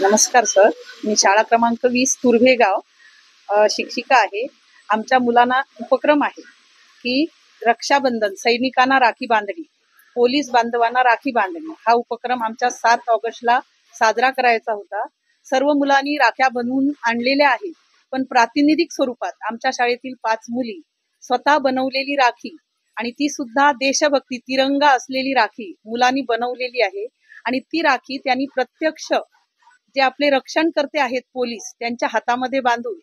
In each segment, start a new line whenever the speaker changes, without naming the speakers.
नमस्कार सर, मी शाळा क्रमांक 20 तुर्भेगाव शिक्षिका आहे. आमच्या मुलांना उपक्रम आहे की रक्षाबंधन, सैनिकांना राखी बांधणी, पोलीस बांधवांना राखी बांधणी हा उपक्रम आमच्या 7 ऑगस्टला साजरा करायचा होता. सर्व मुलांनी राख्या बनवून आणलेल्या आहेत, पण प्रातिनिधिक स्वरूपात आमच्या शाळेतील 5 मुली स्वतः बनवलेली राखी आणि ती सुद्धा देशभक्ती तिरंगा असलेली राखी मुलांनी बनवलेली आहे आणि ती राखी त्यांनी प्रत्यक्ष जे आपले रक्षण करते आहेत पोलीस त्यांच्या हातामध्ये बांधून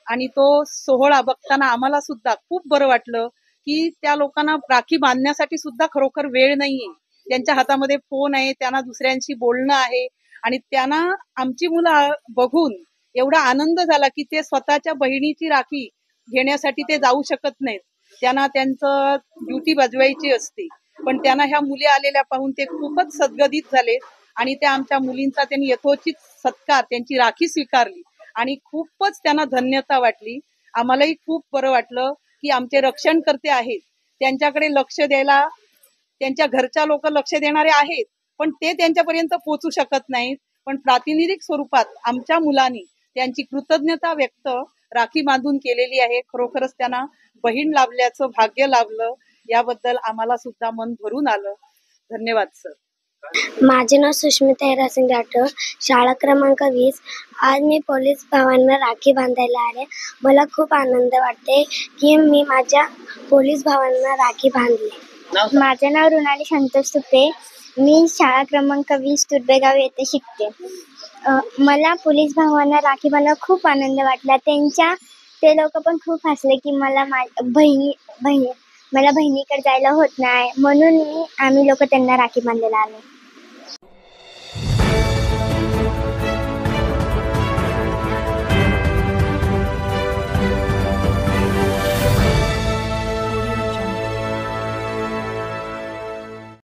आणि तो सोहळा बघताना आम्हाला सुद्धा खूप बरं वाटलं की त्या लोकांना राखी बांधण्यासाठी सुद्धा खरोखर वेळ नाहीये. त्यांच्या हातामध्ये फोन आहे, त्यांना दुसऱ्यांशी बोलणं आहे आणि त्यांना आमची मुलं बघून एवढा आनंद झाला की ते स्वतःच्या बहिणीची राखी घेण्यासाठी ते जाऊ शकत नाहीत. त्यांना त्यांचं ड्युटी बजवायची असते, पण त्यांना ह्या मुली आलेल्या पाहून ते खूपच सद्गदित झाले आणि त्या आमच्या मुलींचा त्यांनी यथोचित सत्कार त्यांची राखी स्वीकारली आणि खूपच त्यांना धन्यता वाटली. आम्हालाही खूप बरं वाटलं की आमचे रक्षण करते आहेत, त्यांच्याकडे लक्ष द्यायला त्यांच्या घरच्या लोक लक्ष देणारे आहेत, पण ते त्यांच्यापर्यंत पोहोचू शकत नाहीत. पण प्रातिनिधिक स्वरूपात आमच्या मुलांनी त्यांची कृतज्ञता व्यक्त राखी बांधून केलेली आहे. खरोखरच त्यांना बहीण लाभल्याचं भाग्य लाभलं, याबद्दल आम्हाला सुद्धा मन भरून आलं. धन्यवाद सर.
माझे नाव सुष्मिता हिरासिंग राठोड, शाळा क्रमांक 20. आज मी पोलीस भावांना राखी बांधायला आले. मला खूप आनंद वाटते की मी माझ्या पोलीस भावांना राखी बांधली.
माझे नाव रुणाली संतोष तुपे. मी शाळा क्रमांक 20 तुर्भेगाव येथे शिकते. मला पोलीस भावांना राखी बांधायला खूप आनंद वाटला. ते लोक पण खूप हसले की मला बहिणीकडे जायला होत नाही, म्हणून आम्ही लोक त्यांना राखी बांधायला आलो.